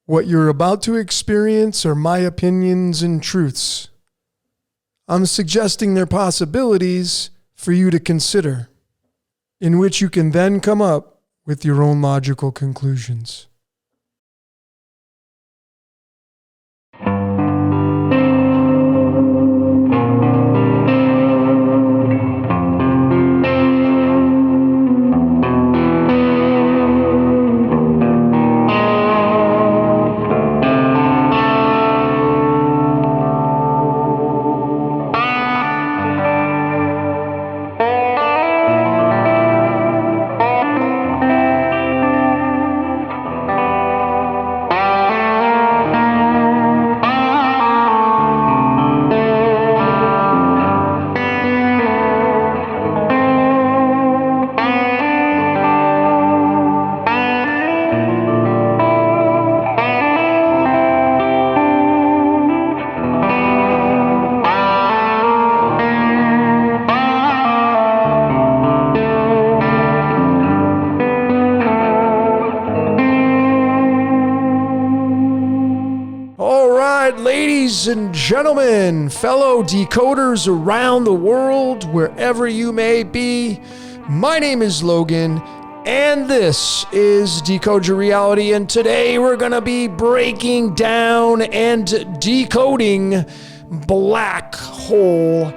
What you're about to experience are my opinions and truths. I'm suggesting they're possibilities for you to consider, in which you can then come up with your own logical conclusions. Ladies and gentlemen, fellow decoders around the world, wherever you may be, my name is Logan, and this is Decode Your Reality, and today we're going to be breaking down and decoding Black Hole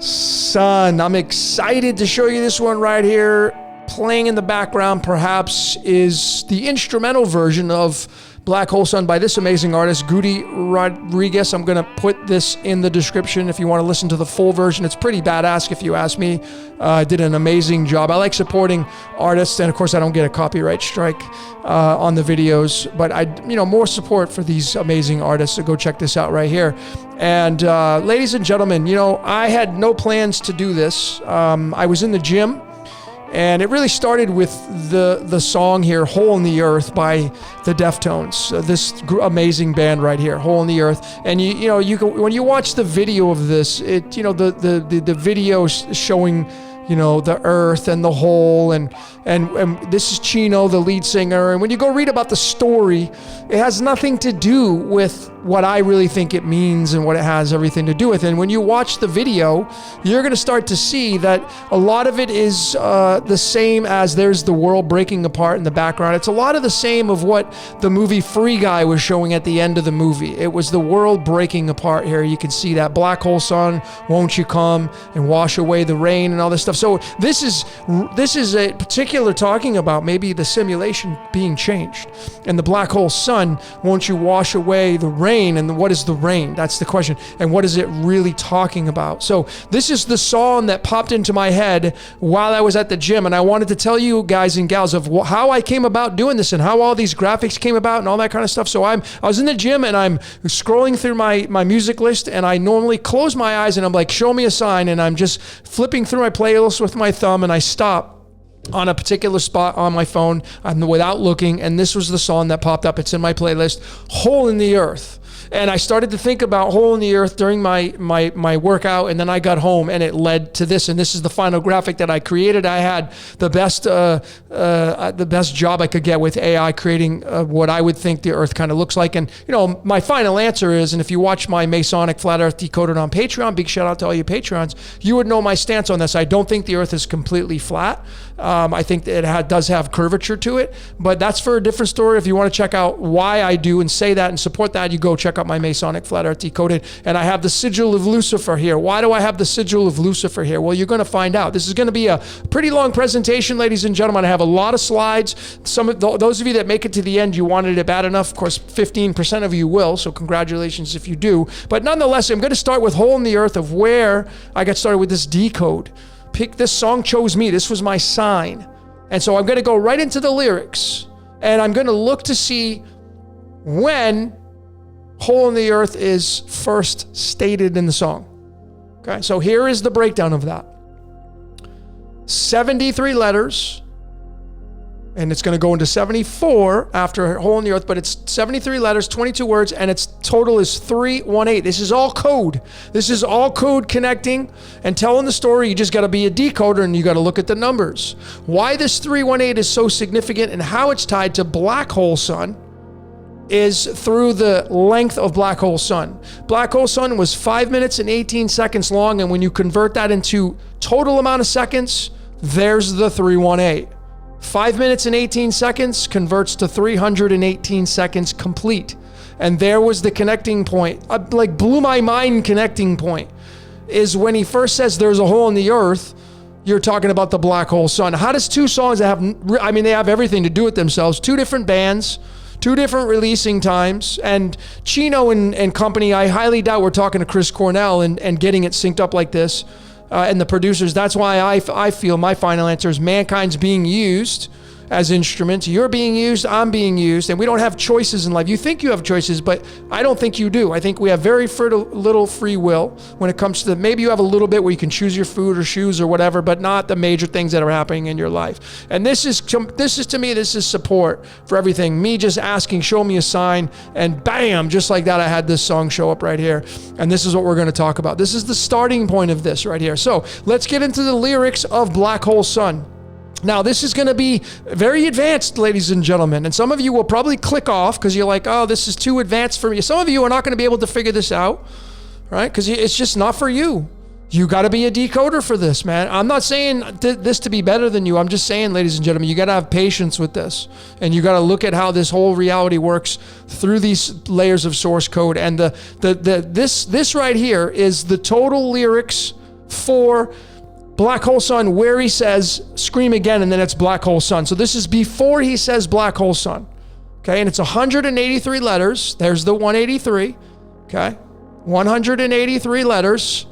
Sun. I'm excited to show you this one right here. Playing in the background perhaps is the instrumental version of Black Hole Sun by this amazing artist, Gudi Rodriguez. I'm going to put this in the description if you want to listen to the full version. It's pretty badass if you ask me. Did an amazing job. I like supporting artists, and of course I don't get a copyright strike on the videos, but more support for these amazing artists, so go check this out right here. And ladies and gentlemen, I had no plans to do this. I was in the gym, and it really started with the song here, Hole in the Earth by the Deftones, this amazing band right here, Hole in the Earth. And you when you watch the video of this, the video showing the earth and the hole, and this is Chino, the lead singer. And when you go read about the story, it has nothing to do with what I really think it means and what it has everything to do with. And when you watch the video, you're going to start to see that a lot of it is the same as there's the world breaking apart in the background. It's a lot of the same of what the movie Free Guy was showing at the end of the movie. It was the world breaking apart here. You can see that Black Hole Sun, won't you come and wash away the rain and all this stuff. So this is a particular talking about maybe the simulation being changed, and the Black Hole Sun, won't you wash away the rain? And what is the rain? That's the question. And what is it really talking about? So this is the song that popped into my head while I was at the gym, and I wanted to tell you guys and gals of how I came about doing this and how all these graphics came about and all that kind of stuff. So I was in the gym, and I'm scrolling through my music list, and I normally close my eyes and I'm like, show me a sign, and I'm just flipping through my playlist with my thumb, and I stop on a particular spot on my phone without looking, and this was the song that popped up. It's in my playlist, Hole in the Earth. And I started to think about Hole in the Earth during my workout, and then I got home, and it led to this. And this is the final graphic that I created. I had the best job I could get with AI, creating what I would think the Earth kind of looks like. And my final answer is, and if you watch my Masonic Flat Earth Decoded on Patreon, big shout out to all you Patreons, you would know my stance on this. I don't think the Earth is completely flat. I think that it does have curvature to it, but that's for a different story. If you want to check out why I do and say that and support that, you go check out my Masonic Flat Earth Decoded. And I have the sigil of Lucifer here. Why do I have the sigil of Lucifer here? Well, you're going to find out. This is going to be a pretty long presentation, ladies and gentlemen. I have a lot of slides. Some of those of you that make it to the end, you wanted it bad enough. Of course, 15% of you will, so congratulations if you do. But nonetheless, I'm going to start with Hole in the Earth, of where I got started with this decode. This song chose me. This was my sign. And so I'm going to go right into the lyrics, and I'm going to look to see when Hole in the Earth is first stated in the song. Okay, so here is the breakdown of that. 73 letters, and it's going to go into 74 after Hole in the Earth, but it's 73 letters, 22 words, and its total is 318. This is all code. This is all code connecting and telling the story. You just got to be a decoder, and you got to look at the numbers. Why this 318 is so significant and how it's tied to Black Hole Sun is through the length of black hole sun. Black hole sun was 5 minutes and 18 seconds long, and when you convert that into total amount of seconds, there's the 318. 5 minutes and 18 seconds converts to 318 seconds complete. And there was the connecting point. Like blew my mind connecting point is when he first says there's a hole in the earth, you're talking about the black hole sun. How does two songs that have, they have everything to do with themselves, two different bands, two different releasing times, and Chino and company, I highly doubt we're talking to Chris Cornell and getting it synced up like this, and the producers. That's why I feel my final answer is mankind's being used as instruments. You're being used, I'm being used, and we don't have choices in life. You think you have choices, but I don't think you do. I think we have very little free will when it comes to maybe you have a little bit where you can choose your food or shoes or whatever, but not the major things that are happening in your life. And this is to me, this is support for everything. Me just asking, show me a sign, and bam, just like that, I had this song show up right here. And this is what we're going to talk about. This is the starting point of this right here. So let's get into the lyrics of Black Hole Sun. Now, this is going to be very advanced, ladies and gentlemen, and some of you will probably click off because you're like, oh, this is too advanced for me. Some of you are not going to be able to figure this out, right? Because it's just not for you. You got to be a decoder for this, man. I'm not saying this to be better than you. I'm just saying, ladies and gentlemen, you got to have patience with this, and you got to look at how this whole reality works through these layers of source code. And this right here is the total lyrics for Black Hole Sun, where he says, scream again, and then it's Black Hole Sun. So this is before he says Black Hole Sun. Okay, and it's 183 letters. There's the 183. Okay, 183 letters.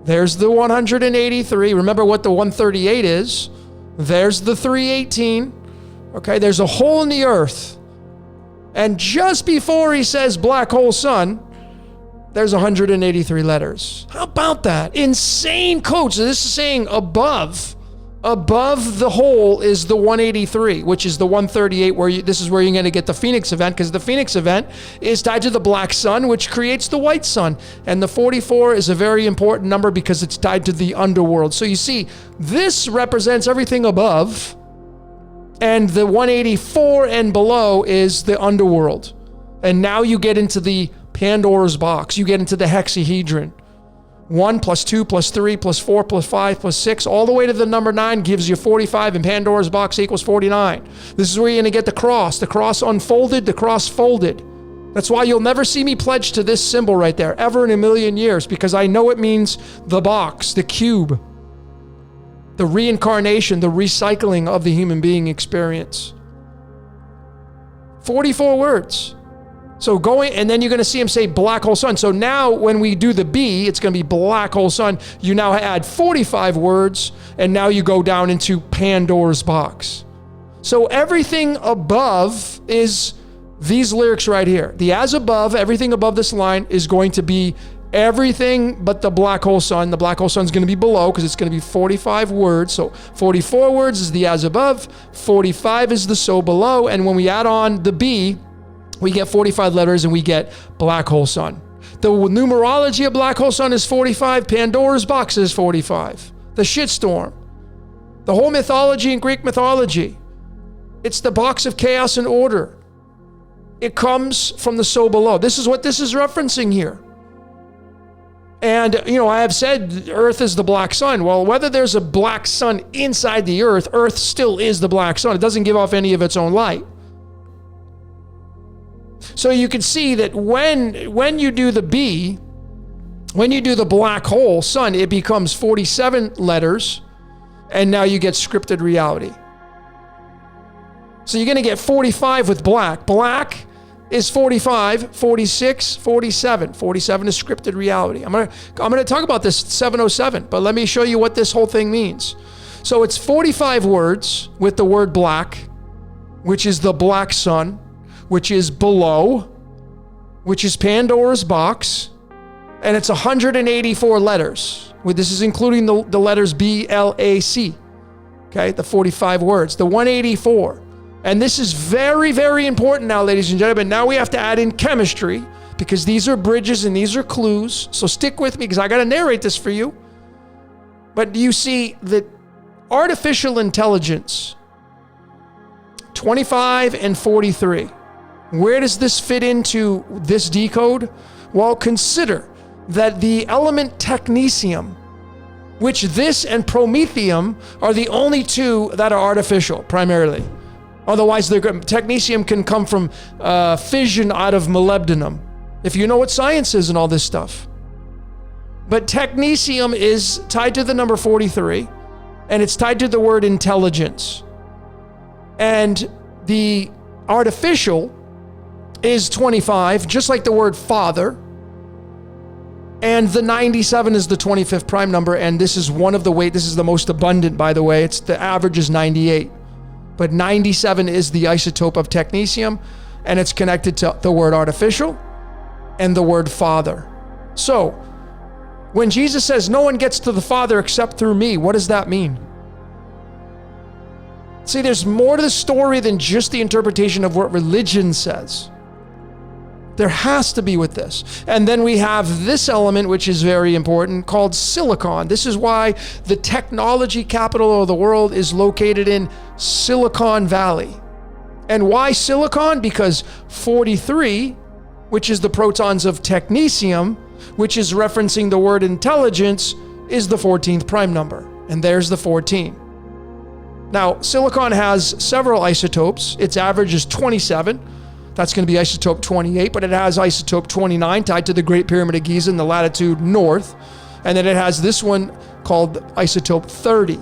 There's the 183. Remember what the 138 is. There's the 318. Okay, there's a hole in the earth. And just before he says Black Hole Sun, there's 183 letters. How about that? Insane code. So this is saying above the hole is the 183, which is the 138, this is where you're going to get the Phoenix event, because the Phoenix event is tied to the black sun, which creates the white sun. And the 44 is a very important number because it's tied to the underworld. So you see, this represents everything above, and the 184 and below is the underworld. And now you get into the Pandora's box. You get into the hexahedron. 1 plus 2 plus 3 plus 4 plus 5 plus 6, all the way to the number 9 gives you 45, and Pandora's box equals 49. This is where you're going to get the cross unfolded, the cross folded. That's why you'll never see me pledge to this symbol right there, ever in a million years, because I know it means the box, the cube, the reincarnation, the recycling of the human being experience. 44 words. So and then you're going to see him say Black Hole Sun. So now when we do the B, it's going to be Black Hole Sun. You now add 45 words, and now you go down into Pandora's box. So everything above is these lyrics right here. The as above, everything above this line is going to be everything but the Black Hole Sun. The Black Hole Sun is going to be below because it's going to be 45 words. So 44 words is the as above, 45 is the so below, and when we add on the B, we get 45 letters and we get Black Hole Sun. The numerology of Black Hole Sun is 45. Pandora's box is 45. The shitstorm. The whole mythology in Greek mythology. It's the box of chaos and order. It comes from the so below. This is what this is referencing here. And, I have said Earth is the black sun. Well, whether there's a black sun inside the Earth, Earth still is the black sun. It doesn't give off any of its own light. So you can see that when you do the B, when you do the black hole sun, it becomes 47 letters, and now you get scripted reality. So you're going to get 45 with black. Black is 45, 46, 47. 47 is scripted reality. I'm going to talk about this 707, but let me show you what this whole thing means. So it's 45 words with the word black, which is the black sun, which is below, which is Pandora's box, and it's 184 letters. This is including the letters B, L, A, C. Okay, the 45 words, the 184. And this is very, very important now, ladies and gentlemen. Now we have to add in chemistry, because these are bridges and these are clues. So stick with me, because I got to narrate this for you. But you see that artificial intelligence, 25 and 43. Where does this fit into this decode? Well, consider that the element technetium, which this and promethium are the only two that are artificial, primarily. Otherwise, technetium can come from fission out of molybdenum, if you know what science is and all this stuff. But technetium is tied to the number 43, and it's tied to the word intelligence. And the artificial is 25, just like the word father. And the 97 is the 25th prime number, and this is this is the most abundant, by the way. The average is 98. But 97 is the isotope of technetium, and it's connected to the word artificial and the word father. So, when Jesus says, no one gets to the Father except through me, what does that mean? See, there's more to the story than just the interpretation of what religion says. There has to be with this. And then we have this element, which is very important, called silicon. This is why the technology capital of the world is located in Silicon Valley. And why silicon? Because 43, which is the protons of technetium, which is referencing the word intelligence, is the 14th prime number. And there's the 14. Now, silicon has several isotopes. Its average is 27. That's going to be isotope 28, but it has isotope 29 tied to the Great Pyramid of Giza in the latitude north. And then it has this one called isotope 30.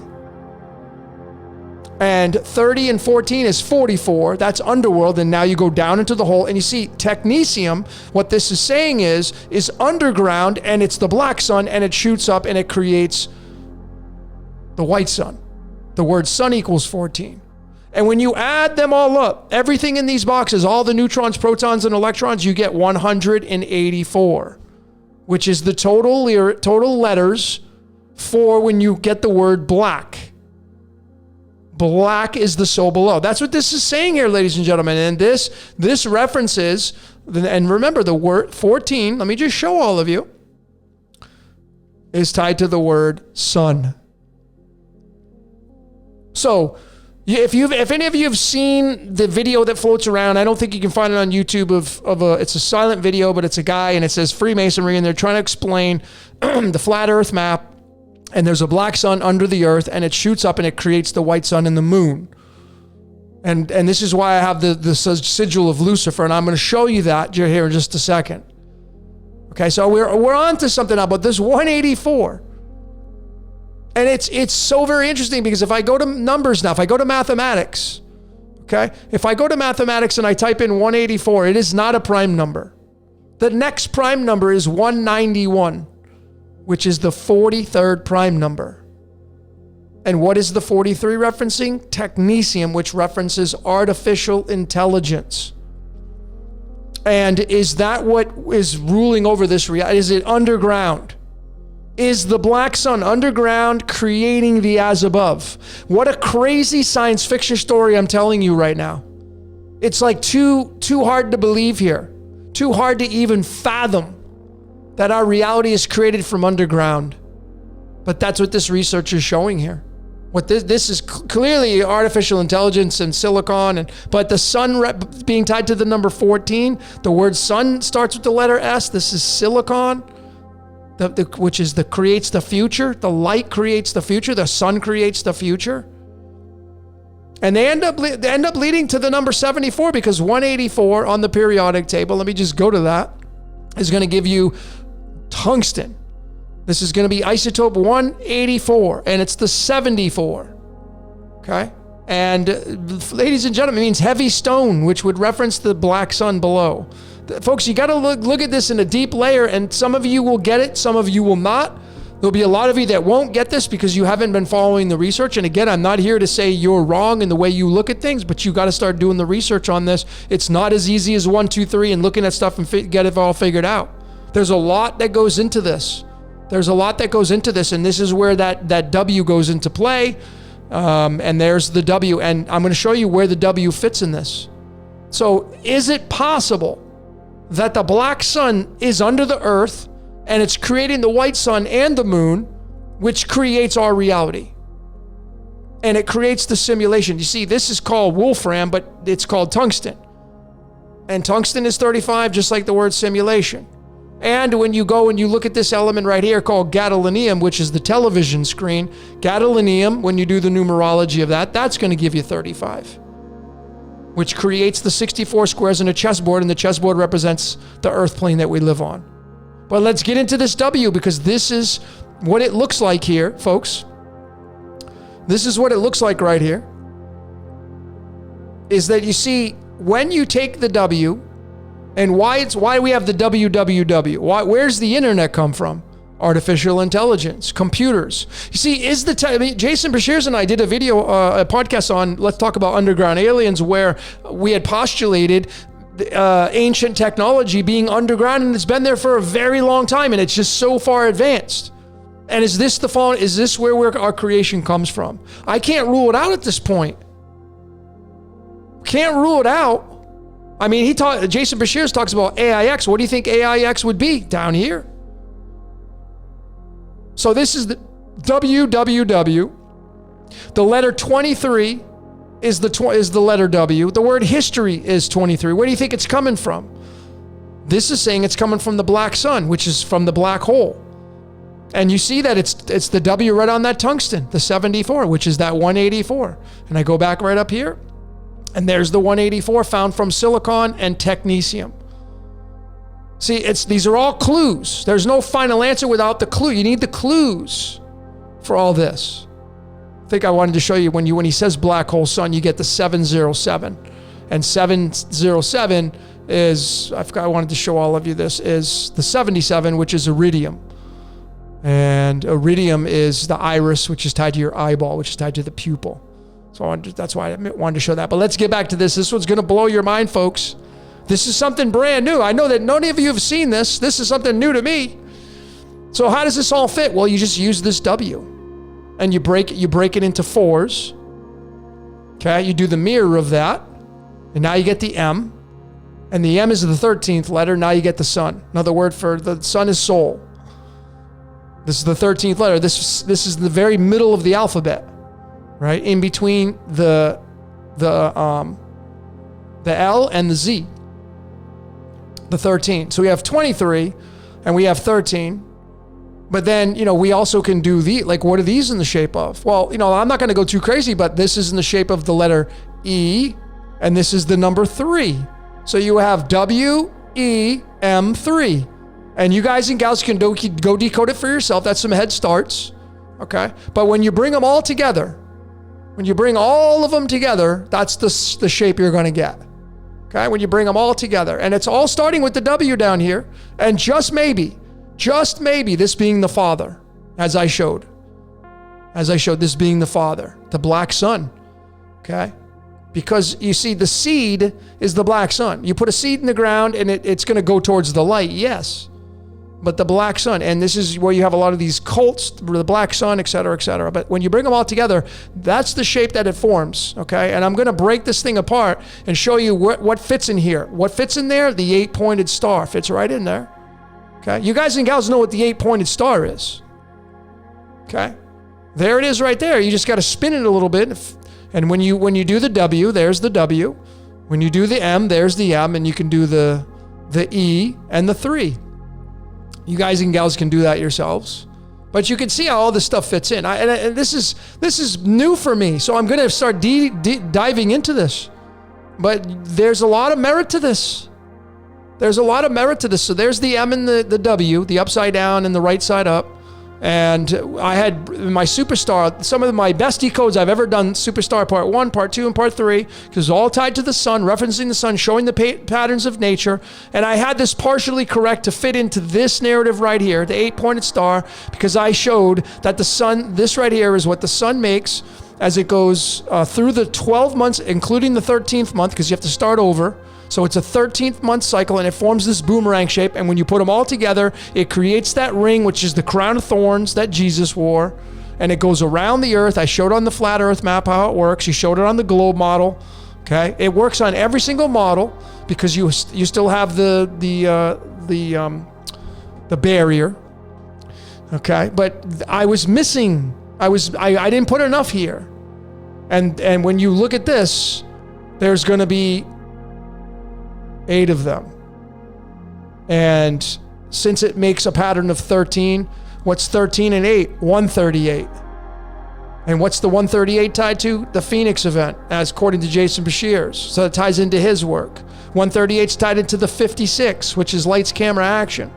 And 30 and 14 is 44. That's underworld. And now you go down into the hole and you see technetium. What this is saying is underground, and it's the black sun, and it shoots up and it creates the white sun. The word sun equals 14. And when you add them all up, everything in these boxes, all the neutrons, protons, and electrons, you get 184, which is the total letters for when you get the word black. Black is the soul below. That's what this is saying here, ladies and gentlemen. And this references, and remember the word 14, let me just show all of you, is tied to the word sun. So, if any of you have seen the video that floats around, I don't think you can find it on YouTube it's a silent video, but it's a guy and it says Freemasonry, and they're trying to explain the flat earth map, and there's a black sun under the earth, and it shoots up and it creates the white sun and the moon. And this is why I have the sigil of Lucifer, and I'm going to show you that here in just a second. Okay, so we're on to something now, but this 184. And it's so very interesting, because if I go to numbers now, if I go to mathematics, okay? If I go to mathematics and I type in 184, it is not a prime number. The next prime number is 191, which is the 43rd prime number. And what is the 43 referencing? Technetium, which references artificial intelligence. And is that what is ruling over this reality? Is it underground? Is the black sun underground creating the as above? What a crazy science fiction story I'm telling you right now. It's like too hard to believe here. Too hard to even fathom that our reality is created from underground. But that's what this research is showing here. What this is clearly artificial intelligence and silicon, but the sun being tied to the number 14, the word sun starts with the letter S. This is silicon. Which is creates the future. The light creates the future. The sun creates the future. And they end up leading to the number 74, because 184 on the periodic table, let me just go to that, is going to give you tungsten. This is going to be isotope 184, and it's the 74. Okay? And ladies and gentlemen, it means heavy stone, which would reference the black sun below. Folks, you got to look at this in a deep layer, and some of you will get it, some of you will not. There'll be a lot of you that won't get this because you haven't been following the research. And again, I'm not here to say you're wrong in the way you look at things, but you got to start doing the research on this. It's not as easy as 1, 2, 3 and looking at stuff and get it all figured out. There's a lot that goes into this. And this is where that W goes into play. And there's the W, and I'm going to show you where the W fits in this. So is it possible that the black sun is under the earth and it's creating the white sun and the moon, which creates our reality? And it creates the simulation. You see, this is called wolfram, but it's called tungsten. And tungsten is 35, just like the word simulation. And when you go and you look at this element right here called gadolinium, which is the television screen, gadolinium, when you do the numerology of that, that's going to give you 35, which creates the 64 squares in a chessboard, and the chessboard represents the earth plane that we live on. But let's get into this W, because this is what it looks like here, folks. This is what it looks like right here, is that you see, when you take the W, and why we have the WWW. Where's the internet come from? Artificial intelligence, computers. You see, Jason Bashir's and I did a podcast on Let's Talk About Underground Aliens, where we had postulated ancient technology being underground, and it's been there for a very long time, and it's just so far advanced. And is this where our creation comes from? I can't rule it out at this point. Can't rule it out. I mean, Jason Bashir talks about AIX. What do you think AIX would be down here? So this is the WWW. The letter 23 is the letter W. The word history is 23. Where do you think it's coming from? This is saying it's coming from the black sun, which is from the black hole. And you see that it's the W right on that tungsten, the 74, which is that 184. And I go back right up here, and there's the 184 found from silicon and technetium. See, these are all clues. There's no final answer without the clue. You need the clues for all this. I think I wanted to show you when he says black hole sun, you get the 707. And 707 is, I wanted to show all of you this, is the 77, which is iridium. And iridium is the iris, which is tied to your eyeball, which is tied to the pupil. So that's why I wanted to show that. But let's get back to this. This one's going to blow your mind, folks. This is something brand new. I know that none of you have seen this. This is something new to me. So how does this all fit? Well, you just use this W, and you break it into fours. Okay, you do the mirror of that, and now you get the M, and the M is the 13th letter. Now you get the sun. Another word for the sun is soul. This is the 13th letter. This is the very middle of the alphabet. Right in between the L and the Z, the 13. So we have 23 and we have 13. But then, we also can do what are these in the shape of? Well, I'm not going to go too crazy, but this is in the shape of the letter E, and this is the number 3. So you have WEM3. And you guys and gals can go decode it for yourself. That's some head starts. Okay. But when you bring them all together, when you bring all of them together, that's the shape you're going to get. Okay? When you bring them all together. And it's all starting with the W down here. And just maybe, this being the Father, as I showed this being the Father, the black sun. Okay? Because you see, the seed is the black sun. You put a seed in the ground and it's going to go towards the light, yes. But the black sun, and this is where you have a lot of these cults, the black sun, et cetera, et cetera. But when you bring them all together, that's the shape that it forms, okay? And I'm going to break this thing apart and show you what fits in here. What fits in there? The 8-pointed star fits right in there, okay? You guys and gals know what the 8-pointed star is, okay? There it is right there. You just got to spin it a little bit. And when you do the W, there's the W. When you do the M, there's the M, and you can do the E and the 3. You guys and gals can do that yourselves, but you can see how all this stuff fits in. And this is new for me, so I'm going to start diving into this. But there's a lot of merit to this. So there's the M and the W, the upside down and the right side up. And I had my Superstar, some of my best decodes I've ever done, Superstar Part 1, Part 2, and Part 3, because it's all tied to the sun, referencing the sun, showing the patterns of nature. And I had this partially correct to fit into this narrative right here, the 8-pointed star, because I showed that the sun, this right here is what the sun makes as it goes through the 12 months, including the 13th month, because you have to start over. So it's a 13th month cycle, and it forms this boomerang shape. And when you put them all together, it creates that ring, which is the crown of thorns that Jesus wore. And it goes around the earth. I showed on the flat earth map how it works. You showed it on the globe model. Okay. It works on every single model because you still have the barrier. Okay. But I was missing. I didn't put enough here. And when you look at this, there's going to be 8 of them. And since it makes a pattern of 13, what's 13 and 8? 138. And what's the 138 tied to? The Phoenix event, as according to Jason Bashir's. So it ties into his work. 138 is tied into the 56, which is lights, camera, action.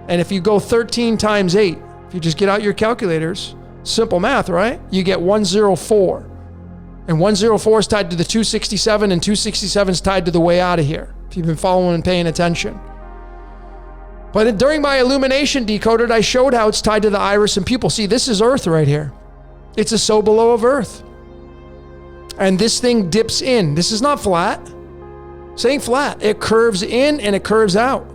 And if you go 13 times 8, if you just get out your calculators, simple math, right? You get 104. And 104 is tied to the 267, and 267 is tied to the way out of here, if you've been following and paying attention. But during my illumination Decoded, I showed how it's tied to the iris and pupil. See, this is Earth right here. It's a so below of Earth. And this thing dips in. This is not flat. This ain't flat. It curves in and it curves out.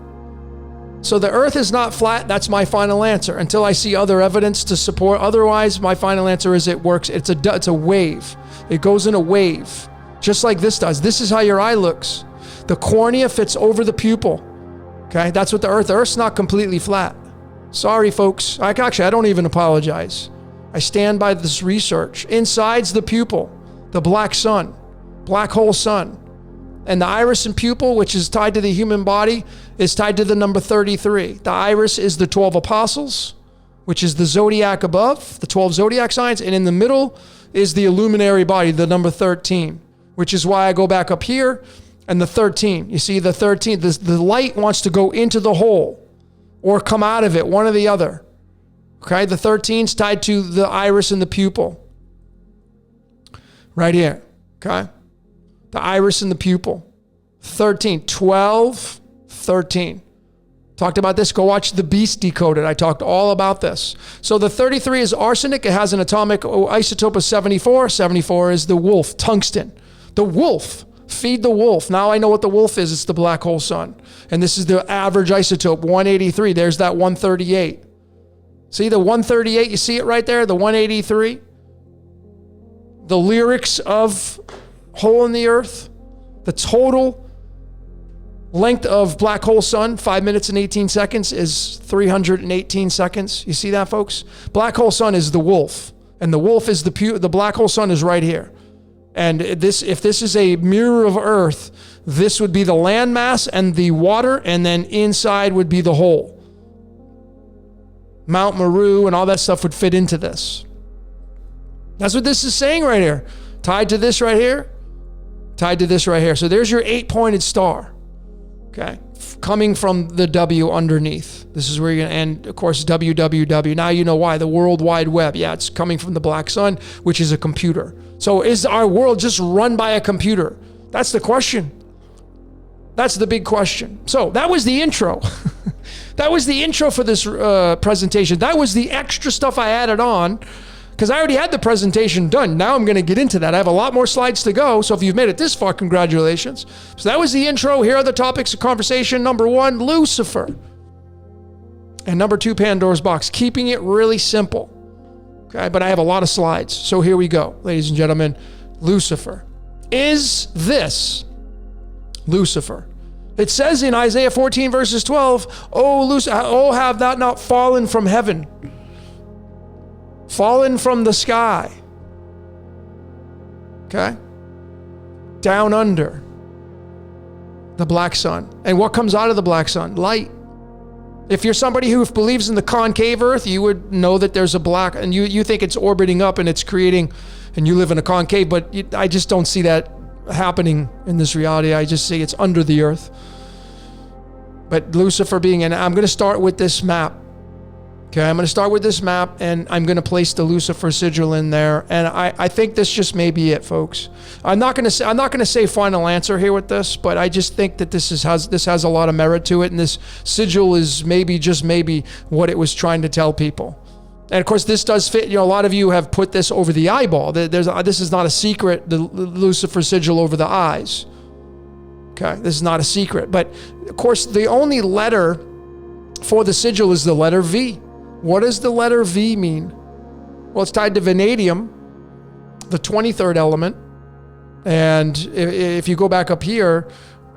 So the Earth is not flat. That's my final answer until I see other evidence to support. Otherwise, my final answer is it works. It's a wave. It goes in a wave, just like this does. This is how your eye looks. The cornea fits over the pupil. Okay, that's what the Earth's not completely flat. Sorry, folks. I don't even apologize. I stand by this research. Inside's the pupil, the black sun, black hole sun. And the iris and pupil, which is tied to the human body, is tied to the number 33. The iris is the 12 apostles, which is the zodiac above, the 12 zodiac signs. And in the middle is the illuminary body, the number 13, which is why I go back up here. And the 13, you see the 13, the light wants to go into the hole or come out of it, one or the other. Okay, the 13 is tied to the iris and the pupil. Right here, okay? The iris and the pupil. 13, 12, 13. Talked about this. Go watch The Beast Decoded. I talked all about this. So the 33 is arsenic. It has an atomic isotope of 74. 74 is the wolf, tungsten. The wolf. Feed the wolf. Now I know what the wolf is. It's the black hole sun. And this is the average isotope, 183. There's that 138. See the 138? You see it right there? The 183? The lyrics of Hole in the Earth. The total length of black hole sun, 5 minutes and 18 seconds, is 318 seconds. You see that, folks? Black hole sun is the wolf. And the wolf is the black hole sun is right here. And this, if this is a mirror of Earth, this would be the landmass and the water, and then inside would be the hole. Mount Meru and all that stuff would fit into this. That's what this is saying right here. Tied to this right here. Tied to this right here. So there's your 8-pointed star. Okay. Coming from the W underneath. This is where you're going to end, of course, www. Now you know why. The World Wide Web. Yeah, it's coming from the black sun, which is a computer. So is our world just run by a computer? That's the question. That's the big question. So that was the intro. That was the intro for this presentation. That was the extra stuff I added on because I already had the presentation done. Now I'm going to get into that. I have a lot more slides to go. So if you've made it this far, congratulations. So that was the intro. Here are the topics of conversation. Number 1, Lucifer. And number 2, Pandora's box. Keeping it really simple. Okay, but I have a lot of slides. So here we go, ladies and gentlemen. Lucifer. Is this Lucifer? It says in Isaiah 14 verses 12, oh, have thou not fallen from heaven, fallen from the sky, okay, down under the black sun. And what comes out of the black sun? Light. If you're somebody who believes in the concave earth, you would know that there's a black, and you think it's orbiting up and it's creating, and you live in a concave, but I just don't see that happening in this reality. I just see it's under the earth. But Lucifer being, and I'm going to start with this map. Okay, I'm going to start with this map, and I'm going to place the Lucifer sigil in there. And I think this just may be it, folks. I'm not going to say final answer here with this, but I just think that this has a lot of merit to it, and this sigil is maybe, just maybe, what it was trying to tell people. And of course, this does fit. A lot of you have put this over the eyeball. This is not a secret. The Lucifer sigil over the eyes. Okay, this is not a secret. But of course, the only letter for the sigil is the letter V. What does the letter V mean? Well, it's tied to vanadium, the 23rd element. And if you go back up here,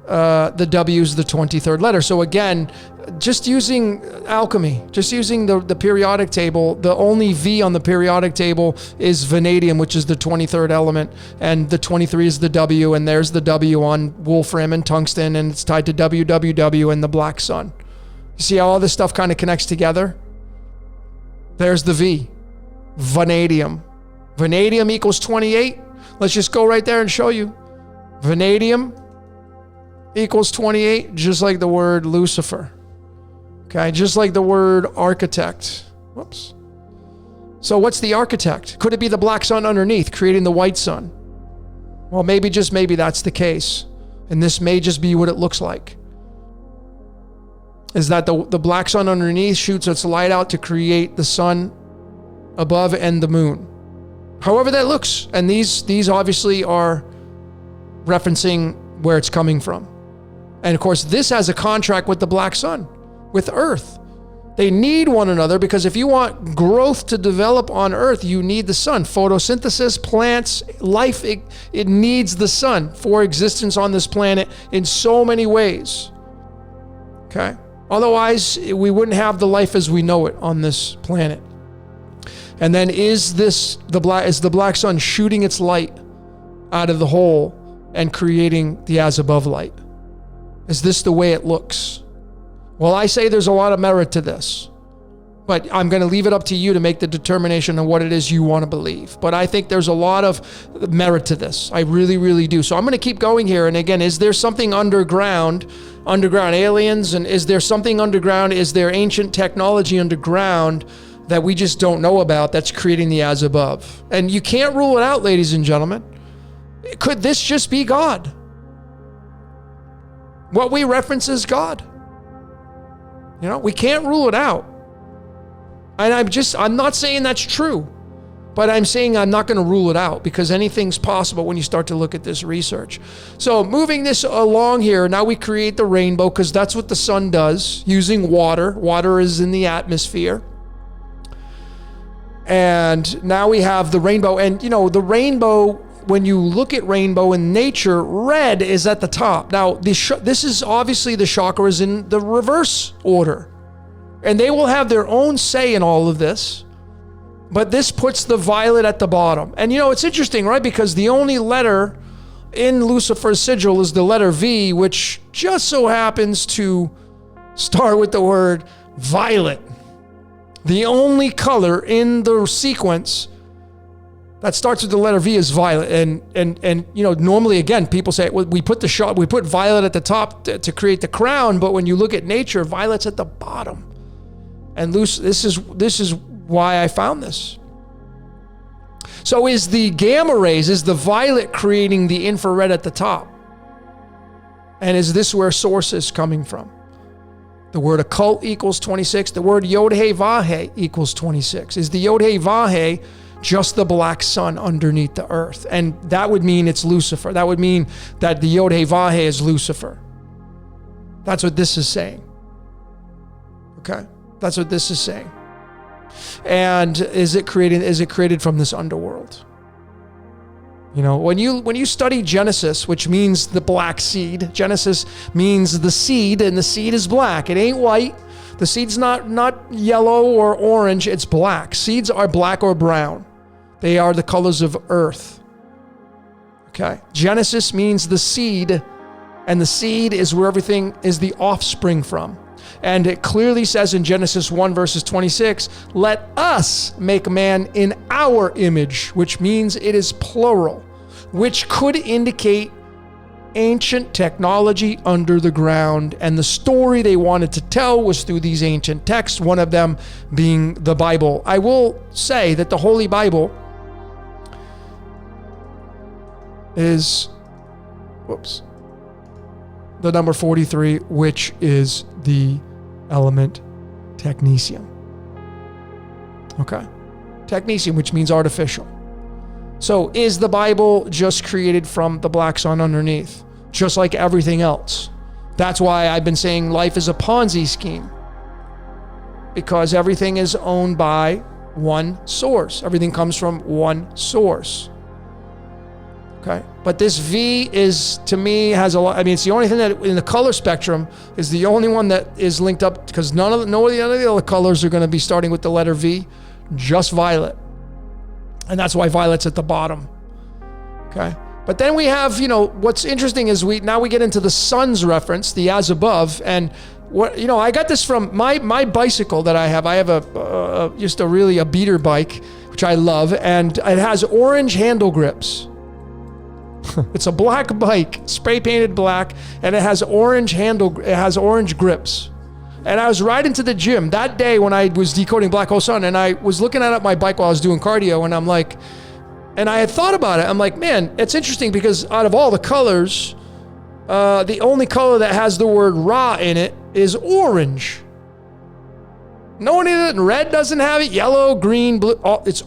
the W is the 23rd letter. So again, just using alchemy, just using the periodic table, the only V on the periodic table is vanadium, which is the 23rd element, and the 23 is the W, and there's the W on wolfram and tungsten, and it's tied to WWW and the black sun. You see how all this stuff kind of connects together? There's the V, vanadium. Vanadium equals 28. Let's just go right there and show you. Vanadium equals 28, just like the word Lucifer. Okay, just like the word architect. Whoops. So what's the architect? Could it be the black sun underneath, creating the white sun? Well, maybe, just maybe, that's the case. And this may just be what it looks like. Is that the black sun underneath shoots its light out to create the sun above and the moon. However that looks. And these obviously are referencing where it's coming from. And of course, this has a contract with the black sun, with Earth. They need one another, because if you want growth to develop on Earth, you need the sun. Photosynthesis, plants, life, it needs the sun for existence on this planet in so many ways. Okay? Otherwise, we wouldn't have the life as we know it on this planet. And then is the black sun shooting its light out of the hole and creating the as above light? Is this the way it looks? Well, I say there's a lot of merit to this, but I'm going to leave it up to you to make the determination of what it is you want to believe. But I think there's a lot of merit to this. I really, really do. So I'm going to keep going here. And again, is there something underground aliens? And is there something underground? Is there ancient technology underground that we just don't know about that's creating the as above? And you can't rule it out, ladies and gentlemen. Could this just be God? What we reference is God. You know, we can't rule it out. And I'm not saying that's true, but I'm saying I'm not going to rule it out, because anything's possible when you start to look at this research. So moving this along here, now we create the rainbow, because that's what the sun does using water. Water is in the atmosphere. And now we have the rainbow. And, you know, the rainbow, when you look at rainbow in nature, red is at the top. Now, this is obviously the chakras in the reverse order. And they will have their own say in all of this. But this puts the violet at the bottom. And, you know, it's interesting, right? Because the only letter in Lucifer's sigil is the letter V, which just so happens to start with the word violet. The only color in the sequence that starts with the letter V is violet. And you know, normally, again, people say, well, we put violet at the top to create the crown, but when you look at nature, violet's at the bottom. And this is why I found this. So is the gamma rays, is the violet creating the infrared at the top? And is this where source is coming from? The word occult equals 26. The word Yod-Heh-Vah-Heh equals 26. Is the Yod-Heh-Vah-Heh just the black sun underneath the earth? And that would mean it's Lucifer. That would mean that the Yod-Heh-Vah-Heh is Lucifer. That's what this is saying. Okay? That's what this is saying. And is it created from this underworld? You know, when you study Genesis, which means the black seed, Genesis means the seed, and the seed is black. It ain't white. The seed's not yellow or orange, it's black. Seeds are black or brown. They are the colors of earth. Okay? Genesis means the seed, and the seed is where everything is the offspring from. And it clearly says in Genesis 1 verses 26, let us make man in our image, which means it is plural, which could indicate ancient technology under the ground. And the story they wanted to tell was through these ancient texts, one of them being the Bible. I will say that the Holy Bible is, the number 43, which is the element technetium. Okay? Technetium, which means artificial. So is the Bible just created from the black sun underneath? Just like everything else. That's why I've been saying life is a Ponzi scheme. Because everything is owned by one source. Everything comes from one source. Okay, but this V is, to me, has a lot. I mean, it's the only thing that in the color spectrum is the only one that is linked up, because no of the other colors are going to be starting with the letter V, just violet. And that's why violet's at the bottom. Okay, but then we have, what's interesting is we get into the sun's reference, the as above, and what, I got this from my bicycle that I have. I have a beater bike, which I love, and it has orange handle grips. It's a black bike, spray painted black, and it has orange grips. And I was riding to the gym that day when I was decoding Black Hole Sun, and I was looking at my bike while I was doing cardio, and I'm like, and I had thought about it. I'm like, man, it's interesting because out of all the colors, the only color that has the word Ra in it is orange. No one in it, red doesn't have it, yellow, green, blue, it's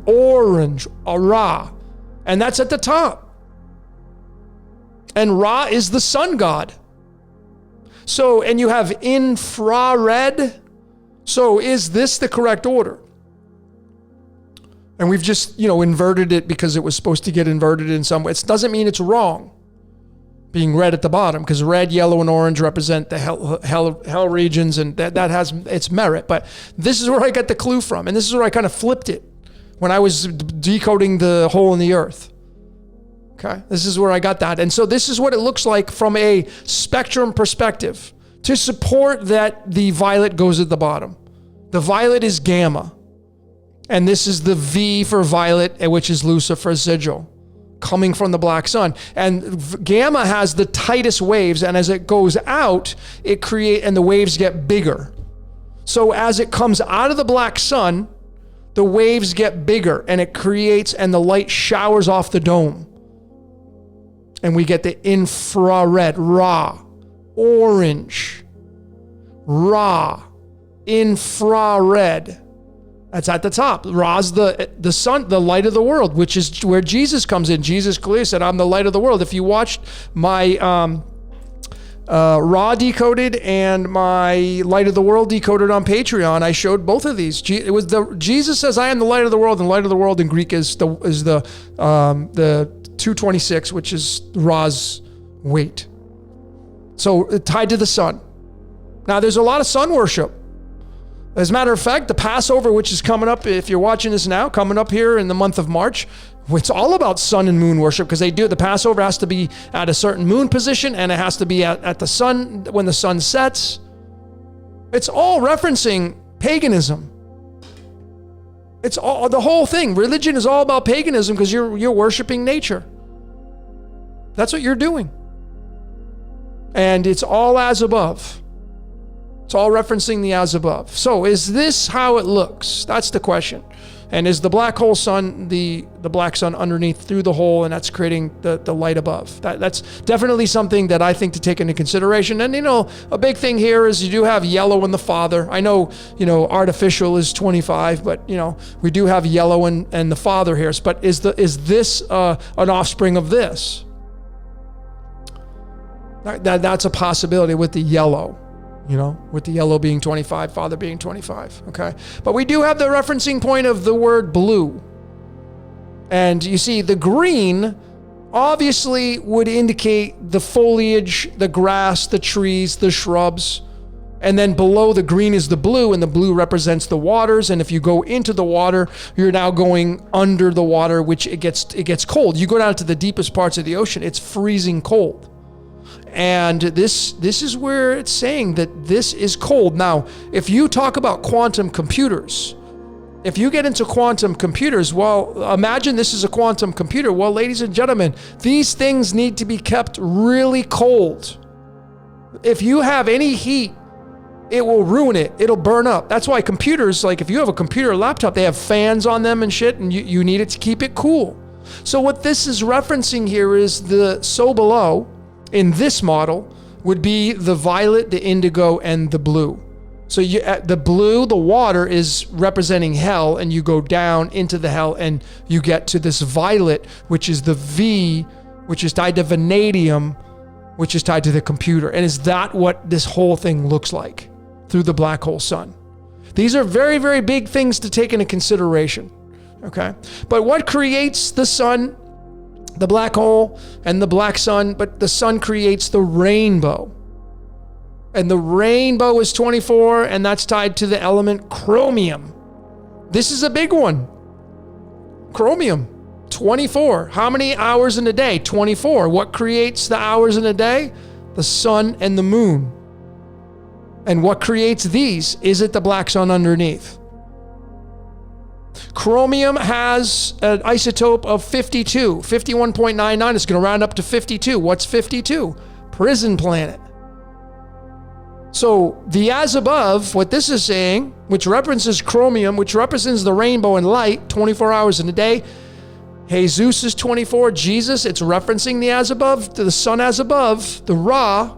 orange, Ra. And that's at the top. And Ra is the sun god. So, and you have infrared. So is this the correct order? And we've just, inverted it because it was supposed to get inverted in some way. It doesn't mean it's wrong being red at the bottom, because red, yellow, and orange represent the hell regions, and that has its merit. But this is where I got the clue from. And this is where I kind of flipped it when I was decoding the hole in the earth. Okay, this is where I got that. And so this is what it looks like from a spectrum perspective to support that the violet goes at the bottom. The violet is gamma. And this is the V for violet, which is Lucifer's sigil, coming from the black sun. And gamma has the tightest waves, and as it goes out, and the waves get bigger. So as it comes out of the black sun, the waves get bigger, and and the light showers off the dome. And we get the infrared, Ra, orange, Ra, infrared. That's at the top. Ra's the sun, the light of the world, which is where Jesus comes in. Jesus clearly said, I'm the light of the world. If you watched my Ra Decoded and my Light of the World Decoded on Patreon, I showed both of these. Jesus says, I am the light of the world, and light of the world in Greek is the 226, which is Ra's weight. So tied to the sun. Now there's a lot of sun worship. As a matter of fact, the Passover, which is coming up, if you're watching this now, coming up here in the month of March, it's all about sun and moon worship, because the Passover has to be at a certain moon position, and it has to be at the sun when the sun sets. It's all referencing paganism. It's all, the whole thing. Religion is all about paganism because you're worshiping nature. That's what you're doing. And it's all as above. It's all referencing the as above. So is this how it looks? That's the question. And is the black hole sun, the black sun underneath through the hole, and that's creating the light above? That's definitely something that I think to take into consideration. And, a big thing here is you do have yellow in the father. I know, artificial is 25, but, we do have yellow and the father here. But is this an offspring of this? That's a possibility with the yellow. With the yellow being 25, father being 25, okay? But we do have the referencing point of the word blue. And you see, the green obviously would indicate the foliage, the grass, the trees, the shrubs. And then below the green is the blue, and the blue represents the waters. And if you go into the water, you're now going under the water, which it gets cold. You go down to the deepest parts of the ocean, it's freezing cold. And this is where it's saying that this is cold. Now, if you talk about quantum computers, if you get into quantum computers, well, imagine this is a quantum computer. Well, ladies and gentlemen, these things need to be kept really cold. If you have any heat, it will ruin it. It'll burn up. That's why computers, like if you have a computer or laptop, they have fans on them and shit, and you need it to keep it cool. So what this is referencing here is the so below, in this model, would be the violet, the indigo, and the blue. So the blue, the water, is representing hell, and you go down into the hell, and you get to this violet, which is the V, which is tied to vanadium, which is tied to the computer. And is that what this whole thing looks like through the black hole sun? These are very, very big things to take into consideration, okay? But what creates the sun? the black hole and the black sun, but the sun creates the rainbow. And the rainbow is 24, and that's tied to the element chromium. This is a big one. Chromium, 24. How many hours in a day? 24. What creates the hours in a day? The sun and the moon. And what creates these? Is it the black sun underneath? Chromium has an isotope of 52. 51.99 is going to round up to 52. What's 52? Prison planet. So the as above, what this is saying, which references chromium, which represents the rainbow and light, 24 hours in a day. Jesus is 24. Jesus, it's referencing the as above, to the sun as above, the Ra.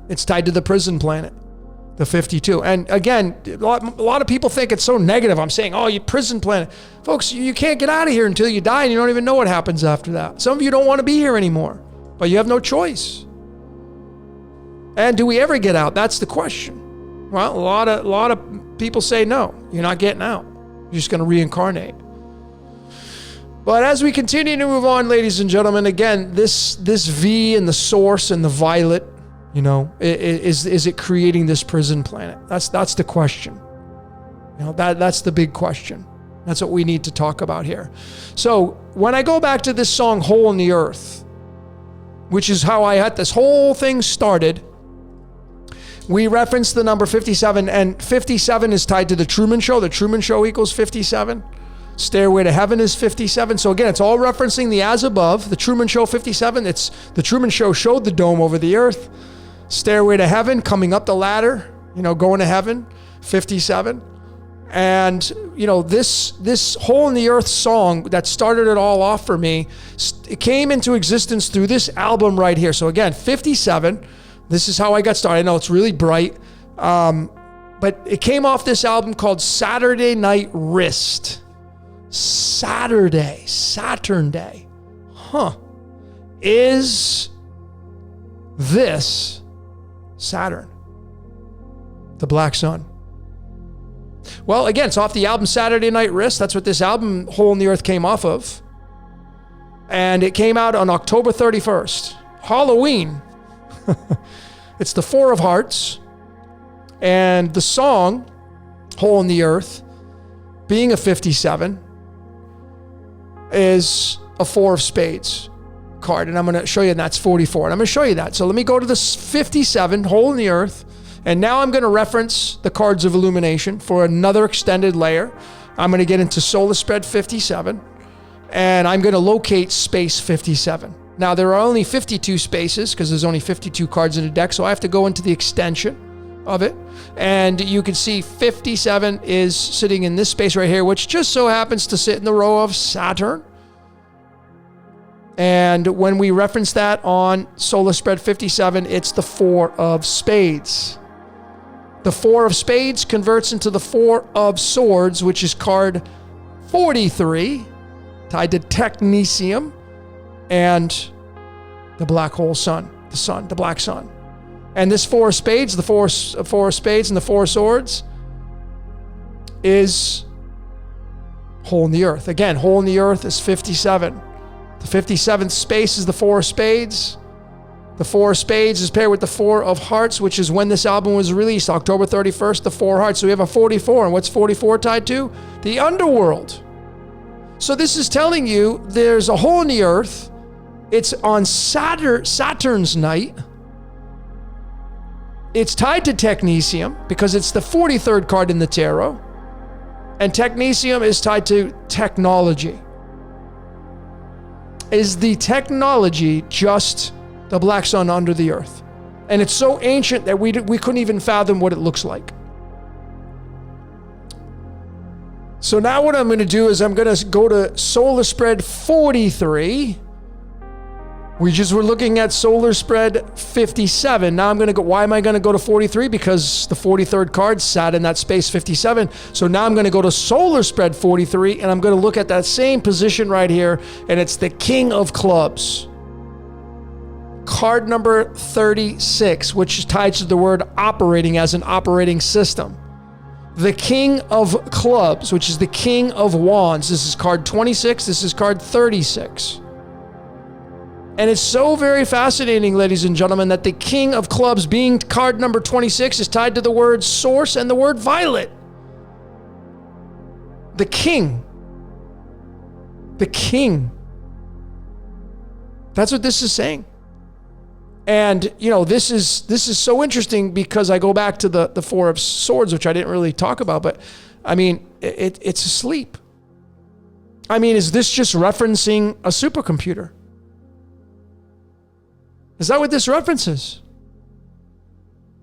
It's tied to the prison planet, the 52. And again, a lot of people think it's so negative. I'm saying, oh, you prison planet. Folks, you can't get out of here until you die, and you don't even know what happens after that. Some of you don't want to be here anymore, but you have no choice. And do we ever get out? That's the question. Well, a lot of people say no, you're not getting out. You're just going to reincarnate. But as we continue to move on, ladies and gentlemen, again, this V and the source and the violet, you know, is it creating this prison planet? That's the question. You know, that's the big question. That's what we need to talk about here. So when I go back to this song, Hole in the Earth, which is how I had this whole thing started, we reference the number 57, and 57 is tied to the Truman Show. The Truman Show equals 57. Stairway to Heaven is 57. So again, it's all referencing the as above. The Truman Show, 57. It's the Truman Show showed the dome over the earth. Stairway to Heaven, coming up the ladder, you know, going to heaven, 57. And, you know, this Hole in the Earth song that started it all off for me, it came into existence through this album right here. So again, 57. This is how I got started. I know it's really bright, but it came off this album called Saturday Night Wrist. Saturn Day. Is this Saturn, the black sun? Well, again, it's off the album Saturday Night Wrist. That's what this album, Hole in the Earth, came off of. And it came out on October 31st, Halloween. It's the Four of Hearts. And the song, Hole in the Earth, being a 57, is a Four of Spades card. And I'm going to show you, and that's 44. And I'm going to show you that. So let me go to this 57, Hole in the Earth. And now I'm going to reference the cards of illumination for another extended layer. I'm going to get into Solar Spread 57. And I'm going to locate space 57. Now, there are only 52 spaces because there's only 52 cards in the deck. So I have to go into the extension of it. And you can see 57 is sitting in this space right here, which just so happens to sit in the row of Saturn. And when we reference that on Solar Spread 57, it's the Four of Spades. The Four of Spades converts into the Four of Swords, which is card 43, tied to technetium and the black hole sun, the black sun. And this Four of Spades, the Four of Spades and the Four of Swords is Hole in the Earth. Again, Hole in the Earth is 57. The 57th space is the Four of Spades. The Four of Spades is paired with the Four of Hearts, which is when this album was released, October 31st, the Four of Hearts. So we have a 44. And what's 44 tied to? The underworld. So this is telling you there's a hole in the earth. It's on Saturn's night. It's tied to technetium because it's the 43rd card in the tarot. And technetium is tied to technology. Is the technology just the black sun under the earth? And it's so ancient that we couldn't even fathom what it looks like. So now what I'm going to do is I'm going to go to Solar Spread 43. We just were looking at Solar Spread 57. Now I'm going to go, why am I going to go to 43? Because the 43rd card sat in that space 57. So now I'm going to go to Solar Spread 43 and I'm going to look at that same position right here. And it's the King of Clubs. Card number 36, which ties to the word operating as an operating system. The King of Clubs, which is the King of Wands. This is card 26. This is card 36. And it's so very fascinating, ladies and gentlemen, that the King of Clubs, being card number 26, is tied to the word source and the word violet. The king. The king. That's what this is saying. And, you know, this is so interesting because I go back to the Four of Swords, which I didn't really talk about, but I mean, it's asleep. I mean, is this just referencing a supercomputer? Is that what this references?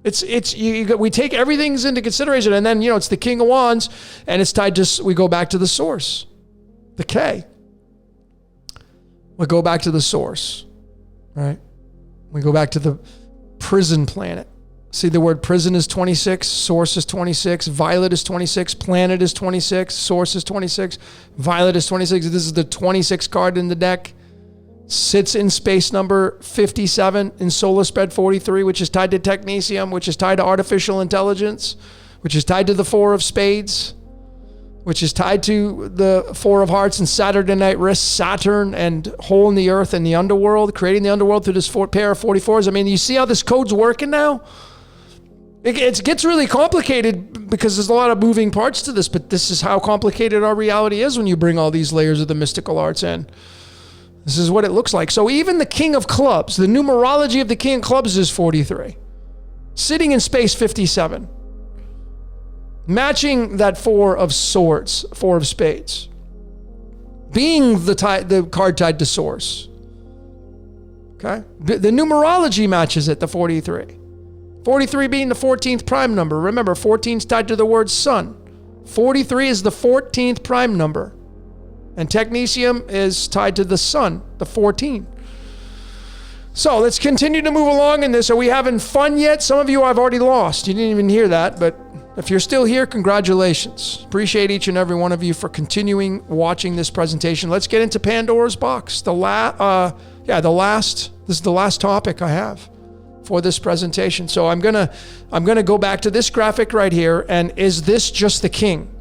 We take everything into consideration, and then, you know, it's the King of Wands, and it's tied to, we go back to the source, the K. We go back to the source, right? We go back to the prison planet. See, the word prison is 26, source is 26, violet is 26, planet is 26, source is 26, violet is 26. This is the 26th card in the deck. Sits in space number 57 in solar spread 43, which is tied to technetium, which is tied to artificial intelligence, which is tied to the Four of Spades, which is tied to the Four of Hearts and Saturday night wrist, Saturn, and hole in the earth and the underworld, creating the underworld through this pair of 44s. I mean, you see how this code's working now? It gets really complicated because there's a lot of moving parts to this, but this is how complicated our reality is when you bring all these layers of the mystical arts in. This is what it looks like. So even the King of Clubs, the numerology of the King of Clubs is 43. Sitting in space 57. Matching that Four of Swords, Four of Spades. Being the card tied to source. Okay? The numerology matches it, the 43. 43 being the 14th prime number. Remember, 14 is tied to the word sun. 43 is the 14th prime number. And technetium is tied to the sun, the 14. So let's continue to move along in this. Are we having fun yet? Some of you I've already lost. You didn't even hear that, but if you're still here, congratulations. Appreciate each and every one of you for continuing watching this presentation. Let's get into Pandora's box. This is the last topic I have for this presentation. So I'm gonna go back to this graphic right here, and is this just the king?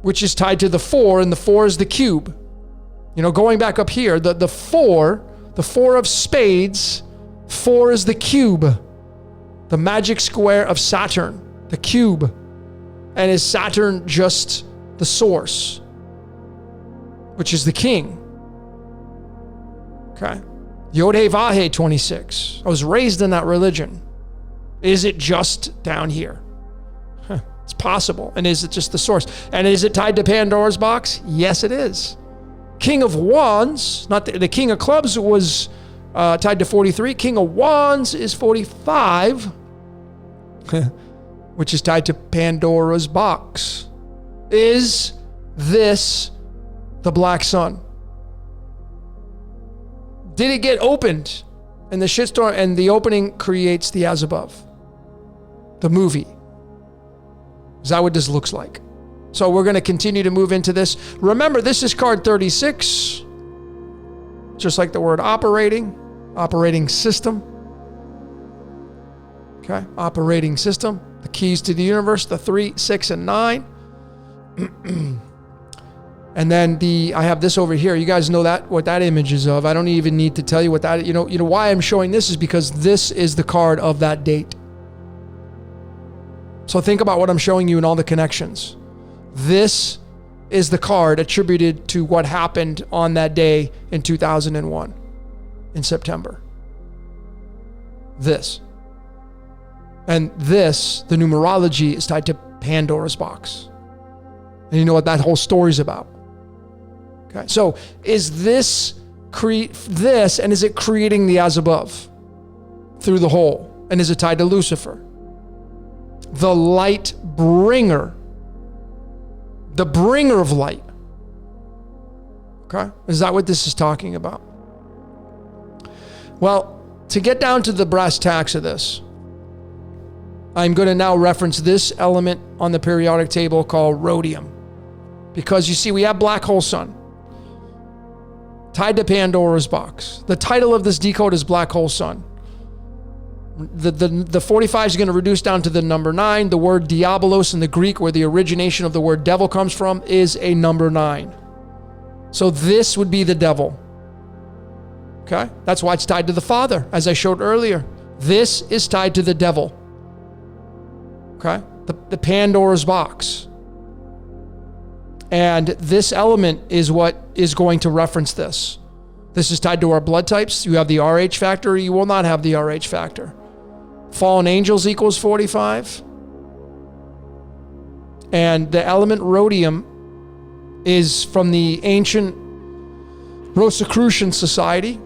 Which is tied to the 4, and the 4 is the cube. You know, going back up here, the 4 of spades, 4 is the cube, the magic square of Saturn, the cube. And is Saturn just the source, which is the king? Okay. Yod-Heh-Vah-Heh 26. I was raised in that religion. Is it just down here? It's possible. And is it just the source? And is it tied to Pandora's box? Yes, it is. King of Wands, not the King of Clubs was tied to 43. King of Wands is 45, which is tied to Pandora's box. Is this the Black Sun? Did it get opened in the shitstorm, and the opening creates the As Above, the movie? Is that what this looks like? So we're going to continue to move into this. Remember, this is card 36. Just like the word operating system. Okay, operating system. The keys to the universe, the 3, 6, and 9. And then I have this over here. You guys know what that image is of. I don't even need to tell you what that, you know why I'm showing this is because this is the card of that date. So think about what I'm showing you and all the connections. This is the card attributed to what happened on that day in 2001 in September. This. And this, the numerology, is tied to Pandora's box. And you know what that whole story's about. Okay. So is this and is it creating the As Above through the hole? And is it tied to Lucifer? The light bringer. The bringer of light. Okay? Is that what this is talking about? Well, to get down to the brass tacks of this, I'm going to now reference this element on the periodic table called rhodium. Because you see, we have black hole sun tied to Pandora's box. The title of this decode is Black Hole Sun. The 45 is going to reduce down to the number 9. The word diabolos in the Greek, where the origination of the word devil comes from, is a number 9. So this would be the devil. Okay? That's why it's tied to the Father, as I showed earlier. This is tied to the devil. Okay? The Pandora's box. And this element is what is going to reference this. This is tied to our blood types. You have the Rh factor, or you will not have the Rh factor. Fallen angels equals 45. And the element rhodium is from the ancient Rosicrucian society.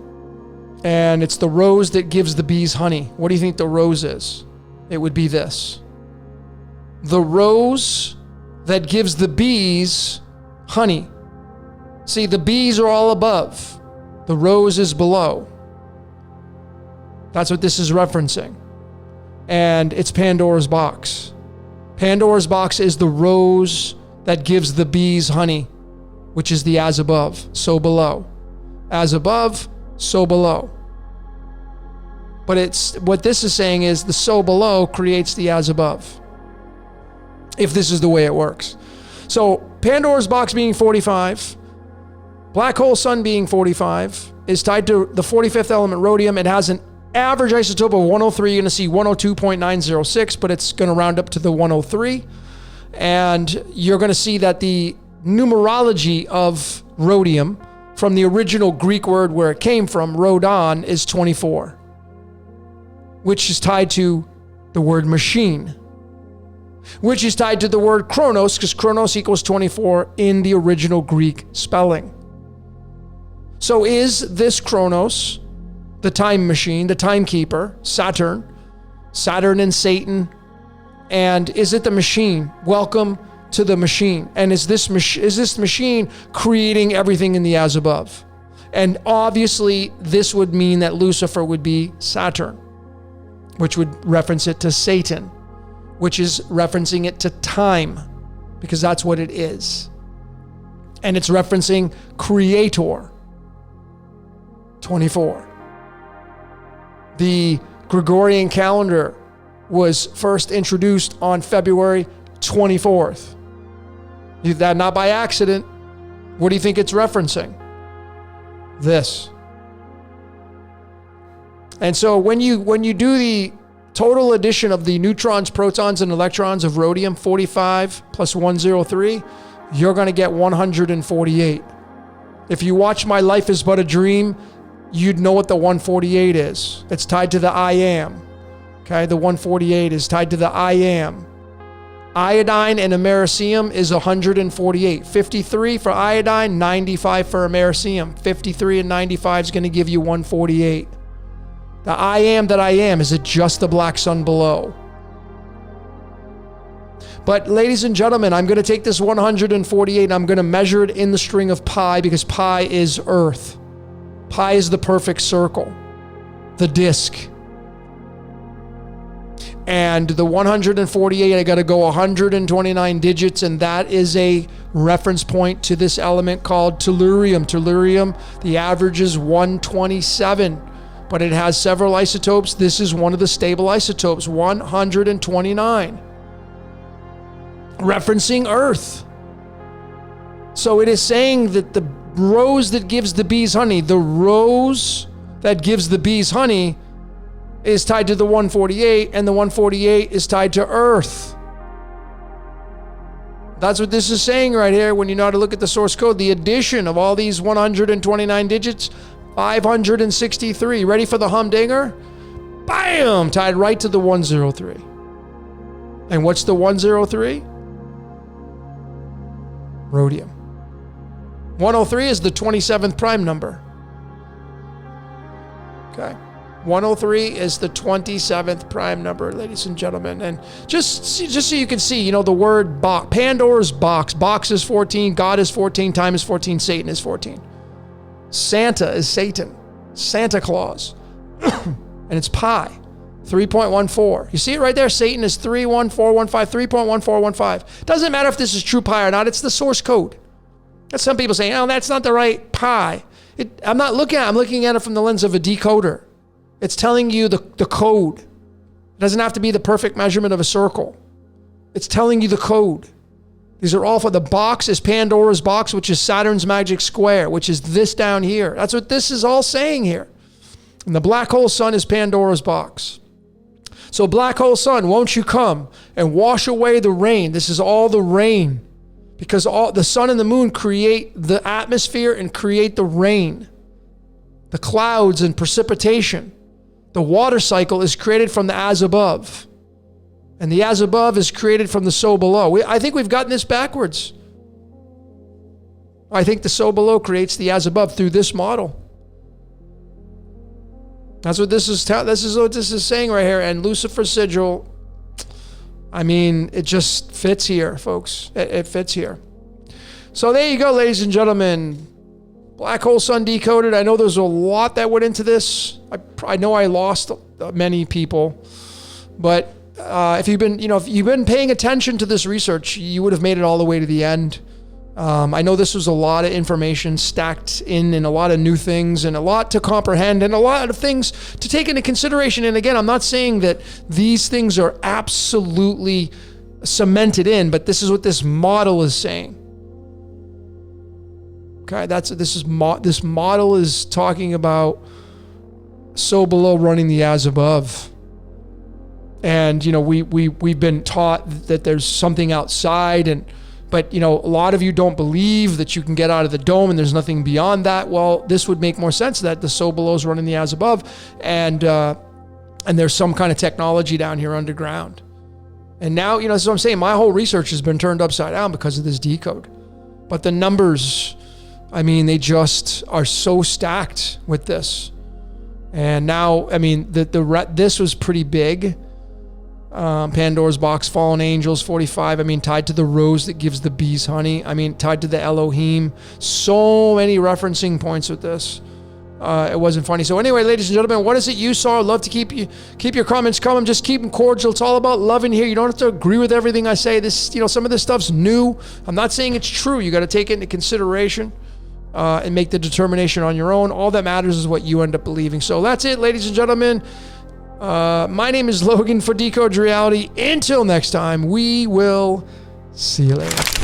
And it's the rose that gives the bees honey. What do you think the rose is? It would be this. The rose that gives the bees honey. See, the bees are all above. The rose is below. That's what this is referencing. And it's Pandora's box. Pandora's box is the rose that gives the bees honey, which is the as above, so below. As above, so below. But it's what this is saying is the so below creates the as above, if this is the way it works. So Pandora's box being 45, black hole sun being 45, is tied to the 45th element rhodium. It has an average isotope of 103. You're going to see 102.906, but it's going to round up to the 103. And you're going to see that the numerology of rhodium from the original Greek word where it came from, rhodon, is 24, which is tied to the word machine, which is tied to the word chronos, because chronos equals 24 in the original Greek spelling. So is this chronos the time machine, the timekeeper, Saturn and Satan, and is it the machine? Welcome to the machine. And is this machine creating everything in the as above? And obviously this would mean that Lucifer would be Saturn, which would reference it to Satan, which is referencing it to time, because that's what it is. And it's referencing creator, 24. The Gregorian calendar was first introduced on February 24th. That not by accident. What do you think it's referencing? This. And so when you do the total addition of the neutrons, protons, and electrons of rhodium, 45 plus 103, you're going to get 148. If you watch My Life is But a Dream, you'd know what the 148 is. It's tied to the I am. Okay, the 148 is tied to the I am. Iodine and americium is 148. 53 for iodine, 95 for americium. 53 and 95 is going to give you 148. The I am that I am, is it just the black sun below? But ladies and gentlemen, I'm going to take this 148 and I'm going to measure it in the string of pi, because pi is Earth. Pi is the perfect circle, the disk. And the 148, I got to go 129 digits, and that is a reference point to this element called tellurium. Tellurium, the average is 127, but it has several isotopes. This is one of the stable isotopes, 129, referencing Earth. So it is saying that the rose that gives the bees honey, the rose that gives the bees honey is tied to the 148, and the 148 is tied to Earth. That's what this is saying right here when you know how to look at the source code. The addition of all these 129 digits, 563. Ready for the humdinger? Bam! Tied right to the 103. And what's the 103? Rhodium. 103 is the 27th prime number. Okay. 103 is the 27th prime number, ladies and gentlemen. And just so you can see, the word box, Pandora's box. Box is 14, God is 14, time is 14, Satan is 14. Santa is Satan, Santa Claus. And it's pi, 3.14. You see it right there? Satan is 31415, 3.1415. Doesn't matter if this is true pi or not, it's the source code. That's some people saying, oh, that's not the right pi. I'm looking at it from the lens of a decoder. It's telling you the code. It doesn't have to be the perfect measurement of a circle. It's telling you the code. These are all for the box is Pandora's box, which is Saturn's magic square, which is this down here. That's what this is all saying here. And the black hole sun is Pandora's box. So black hole sun, won't you come and wash away the rain? This is all the rain, because all the sun and the moon create the atmosphere and create the rain, the clouds and precipitation. The water cycle is created from the as above, and the as above is created from the so below. I think we've gotten this backwards. I think the so below creates the as above through this model. That's what this is what this is saying right here. And Lucifer's sigil, I mean, it just fits here, folks. It fits here. So there you go, ladies and gentlemen. Black hole sun decoded. I know there's a lot that went into this. I know I lost many people, but if you've been paying attention to this research, you would have made it all the way to the end. I know this was a lot of information stacked in and a lot of new things and a lot to comprehend and a lot of things to take into consideration. And again, I'm not saying that these things are absolutely cemented in, but this is what this model is saying. Okay, this model is talking about so below running the as above. And we've been taught that there's something outside, but a lot of you don't believe that you can get out of the dome and there's nothing beyond that. Well, this would make more sense that the so below is running the as above, and there's some kind of technology down here underground. And now, this is what I'm saying. My whole research has been turned upside down because of this decode. But the numbers, I mean, they just are so stacked with this. And now, I mean, this was pretty big. Pandora's box, fallen angels, 45. I mean, tied to the rose that gives the bees honey. I mean, tied to the Elohim. So many referencing points with this. It wasn't funny. So anyway, ladies and gentlemen, what is it you saw? I'd love to keep your comments coming. Just keep them cordial. It's all about love in here. You don't have to agree with everything I say. This, some of this stuff's new. I'm not saying it's true. You got to take it into consideration and make the determination on your own. All that matters is what you end up believing. So that's it, ladies and gentlemen. My name is Logan for Decoded Reality. Until next time, we will see you later.